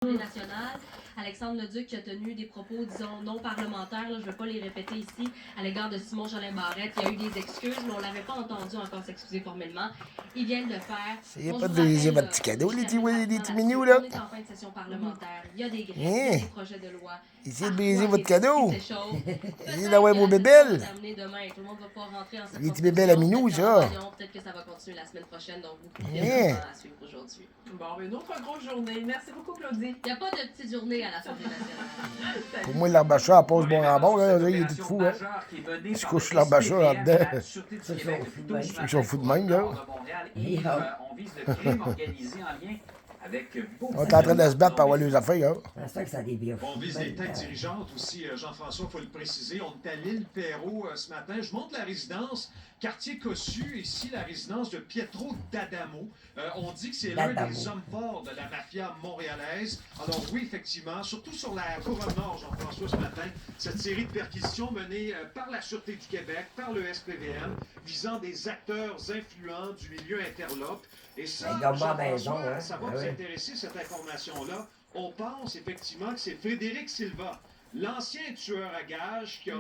nationale. Alexandre Leduc qui a tenu des propos, disons, non parlementaires, là, je ne vais pas les répéter ici, à l'égard de Simon Jolin Barrette. Il y a eu des excuses, mais on ne l'avait pas entendu encore s'excuser formellement. Il vient de le faire. Essayez pas de briser votre petit cadeau, les petits mignous, là. On est en fin de session parlementaire. Il y a des grèves, il y a des projets de loi. Essayez de briser votre cadeau. Essayez d'avoir vos bébelles. Les petits bébelles à minou, ça. Peut-être que ça va continuer la semaine prochaine, donc beaucoup de à suivre aujourd'hui. Bon, une autre grosse journée. Merci beaucoup, Claudie. Il n'y a pas de petite journée à l'Assemblée nationale. Pour moi, l'Arbacha, elle passe bon rambon, là. Il est tout fou, hein. Il se couche l'Arbacha là-dedans. Ceux qui sont fous de même, là. On vise le crime organisé en lien avec beaucoup. On est en train de se battre pour avoir les affaires, là. C'est ça que ça débire. On vise les têtes dirigeantes aussi, Jean-François, il faut le préciser. On est à l'île Perrot ce matin. Je monte la résidence, quartier Cossu, ici la résidence de Pietro D'Adamo. On dit que c'est l'un des hommes forts de la mafia montréalaise. Alors oui, effectivement, surtout sur la Couronne Nord, Jean-François, ce matin, cette série de perquisitions menées par la Sûreté du Québec, par le SPVM, visant des acteurs influents du milieu interlope. Et ça, Jean-François, ça va vous intéresser, cette information-là. On pense effectivement que c'est Frédéric Silva, l'ancien tueur à gages qui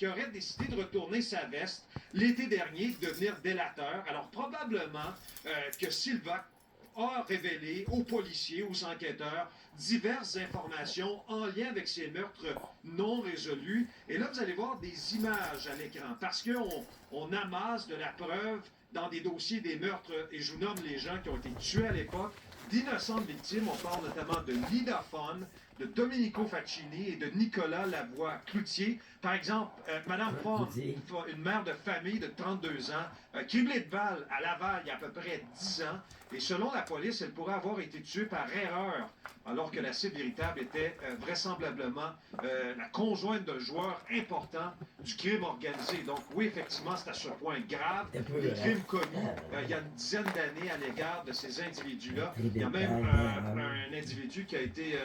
aurait décidé de retourner sa veste l'été dernier, de devenir délateur. Alors probablement que Silva a révélé aux policiers, aux enquêteurs, diverses informations en lien avec ces meurtres non résolus. Et là, vous allez voir des images à l'écran, parce qu'on amasse de la preuve dans des dossiers des meurtres, et je vous nomme les gens qui ont été tués à l'époque, d'innocentes victimes. On parle notamment de Lida Fon, de Domenico Faccini et de Nicolas Lavoie-Cloutier. Par exemple, Madame Fon, une mère de famille de 32 ans, criblée de balles à Laval il y a à peu près 10 ans. Et selon la police, elle pourrait avoir été tuée par erreur, alors que la cible véritable était vraisemblablement la conjointe d'un joueur important du crime organisé. Donc oui, effectivement, c'est à ce point grave. Les crimes commis il y a une dizaine d'années à l'égard de ces individus-là. Il y a même un individu qui a été...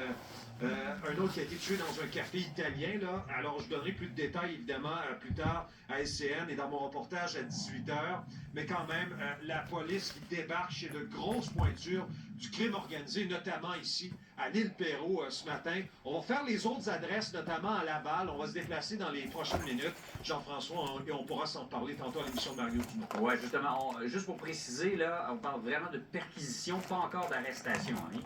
un autre qui a été tué dans un café italien, là. Alors, je donnerai plus de détails, évidemment, plus tard à SCN et dans mon reportage à 18h. Mais quand même, la police qui débarque chez de grosses pointures du crime organisé, notamment ici, à l'île Perrot, ce matin. On va faire les autres adresses, notamment à Laval. On va se déplacer dans les prochaines minutes. Jean-François, et on pourra s'en parler tantôt à l'émission de Mario Dumont. Oui, justement, juste pour préciser, là, on parle vraiment de perquisition, pas encore d'arrestation, hein?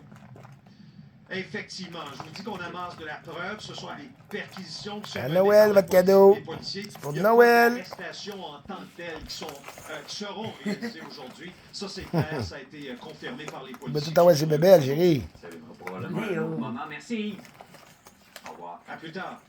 Effectivement, je vous dis qu'on amasse de la preuve. Ce sont des perquisitions qui sont à Noël, votre cadeau. C'est pour Noël. Il y a pas d'arrestations en tant que telles qui seront réalisées aujourd'hui. Ça, c'est clair, ça a été confirmé par les policiers. Mais tout à l'heure, c'est bébé, Algérie. Ça arrivera probablement un autre moment. Merci. Au revoir. À plus tard.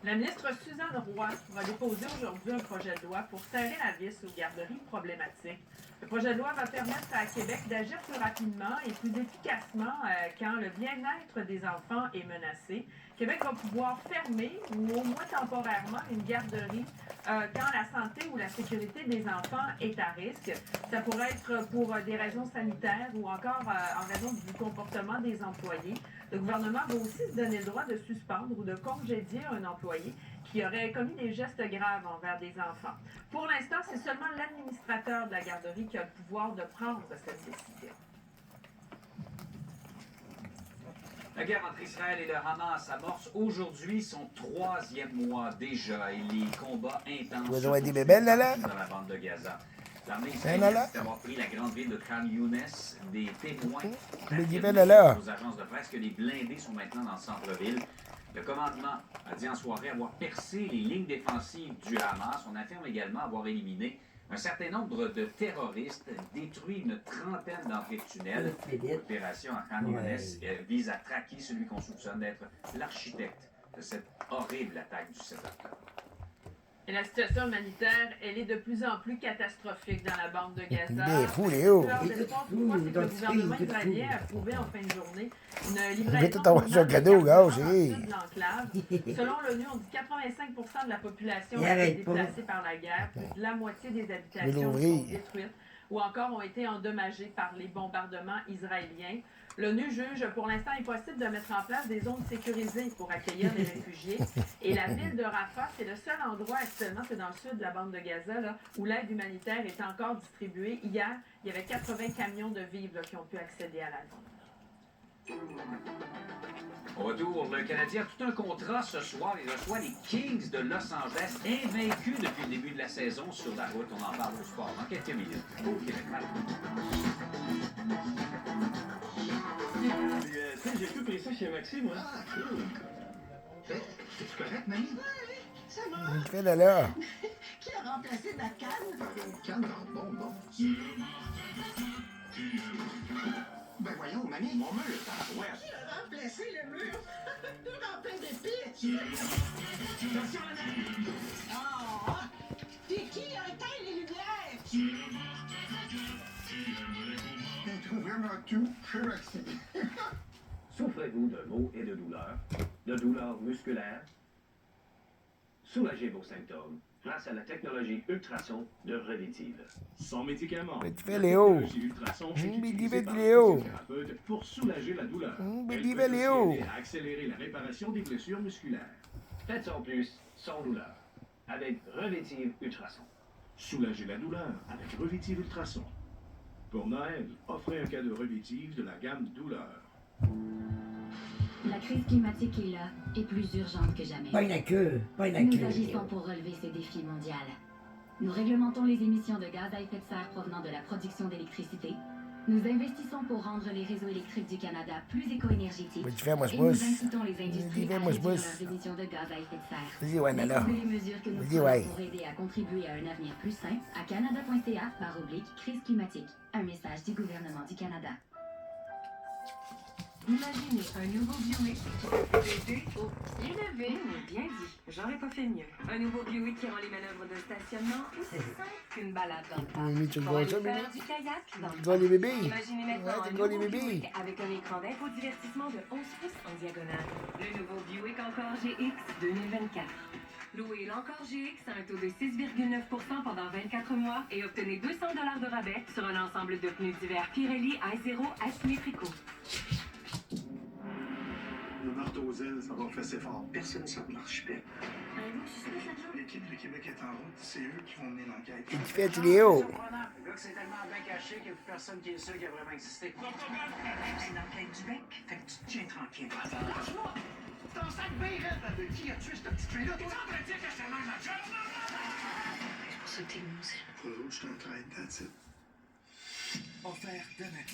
La ministre Suzanne Roy va déposer aujourd'hui un projet de loi pour serrer la vis aux garderies problématiques. Le projet de loi va permettre à Québec d'agir plus rapidement et plus efficacement quand le bien-être des enfants est menacé. Québec va pouvoir fermer, ou au moins temporairement, une garderie quand la santé ou la sécurité des enfants est à risque. Ça pourrait être pour des raisons sanitaires ou encore en raison du comportement des employés. Le gouvernement va aussi se donner le droit de suspendre ou de congédier un employé qui aurait commis des gestes graves envers des enfants. Pour l'instant, c'est seulement l'administrateur de la garderie qui a le pouvoir de prendre cette décision. La guerre entre Israël et le Hamas amorce aujourd'hui son 3e mois déjà et les combats intenses Vous avez des bébelles, là? dans la bande de Gaza. L'armée israélienne dit avoir pris la grande ville de Khan Younes. Des témoins aux agences de presse que les blindés sont maintenant dans le centre-ville. Le commandement a dit en soirée avoir percé les lignes défensives du Hamas. On affirme également avoir éliminé un certain nombre de terroristes, détruit une trentaine d'entrées de tunnels. L'opération à Khan Younes vise à traquer celui qu'on soupçonne d'être l'architecte de cette horrible attaque du 7 octobre. Et la situation humanitaire, elle est de plus en plus catastrophique dans la bande de Gaza. Il est fou, Léo. L'espoir, toutefois, c'est que le gouvernement israélien a approuvé en fin de journée une livraison Je vais tout avoir son cadeau, gars, j'ai. Selon l'ONU, on dit que 85% de la population a été déplacée par la guerre. Plus de la moitié des habitations sont détruites ou encore ont été endommagées par les bombardements israéliens. L'ONU juge pour l'instant impossible de mettre en place des zones sécurisées pour accueillir les réfugiés. Et la ville de Rafah, c'est le seul endroit actuellement, c'est dans le sud de la bande de Gaza, là, où l'aide humanitaire est encore distribuée. Hier, il y avait 80 camions de vivres là, qui ont pu accéder à la zone. Au retour, le Canadien a tout un contrat ce soir. Il reçoit les Kings de Los Angeles, invaincus depuis le début de la saison sur la route. On en parle au sport dans quelques minutes. Au Québec. J'ai pu pris ça chez Maxime, moi. Ah, cool. C'est correct, mamie? Oui, ça va. Il fait là. Qui a remplacé ma canne? Par une canne en bonbons. Ben voyons, mamie, mon mur est en Qui a remplacé le mur rempli d'épices? Oh! Puis qui a éteint les lumières? J'ai trouvé vraiment tout chez Maxime. Souffrez-vous de maux et de douleurs musculaires? Soulagez vos symptômes grâce à la technologie ultrason de Revitive. Sans médicaments. Mais tu fais Léo. Ultrason Mais est utilisée dis-le, par Léo. les physiothérapeutes pour soulager la douleur. Mais Elle dis-le, peut aussi Léo. aider à accélérer la réparation des blessures musculaires. Faites en plus sans douleur avec Revitive Ultrason. Soulagez la douleur avec Revitive Ultrason. Pour Noël, offrez un cadeau Revitive de la gamme douleur. La crise climatique est là et plus urgente que jamais. Pas une queue, pas une Nous queue. agissons pour relever ce défi mondial. Nous réglementons les émissions de gaz à effet de serre provenant de la production d'électricité. Nous investissons pour rendre les réseaux électriques du Canada plus éco-énergétiques. Mais tu fais, moi, je Et nous bosse. incitons les industries Dis-le, à moi, je réduire bosse. leurs émissions de gaz à effet de serre. Vas-y, ouais, Nala. Découvrez les mesures que nous Vas-y, prenons ouais. pour aider à contribuer à un avenir plus sain à canada.ca/crise climatique. Un message du gouvernement du Canada. Imaginez un nouveau Buick qui peut vous aider au pied levé. Bien dit, j'aurais pas fait mieux. Un nouveau Buick qui rend les manœuvres de stationnement aussi simple qu'une balade dans le parc. Mimi, tu Pour vois aller ça, faire Mimi? du kayak dans le Tu vois les bébés? Imaginez maintenant Ouais, tu un vois les nouveau bébés? Buick avec un écran d'infodivertissement de 11 pouces en diagonale. Le nouveau Buick Encore GX 2024. Louez l'Encore GX à un taux de 6,9% pendant 24 mois et obtenez $200 de rabais sur un ensemble de pneus d'hiver Pirelli I0 asymétricaux. Le marteau aux ailes, ça va faire ses fort. Personne ne s'en marche bien. L'équipe du Québec est en route, c'est eux qui vont mener l'enquête. Et tu fais, tu Léo. Le gars que c'est tellement bien caché qu'il n'y a plus personne qui est sûr qu'il a vraiment existé. C'est l'enquête du bec, fait que tu te tiens tranquille. Lâche-moi! C'est un sac bien raide, là, de qui a tué ce petit trait-là? T'es en train de dire que je te mange la job? C'est pour ça que t'es mon Pour l'autre, je suis en train de that's it. Offert demain.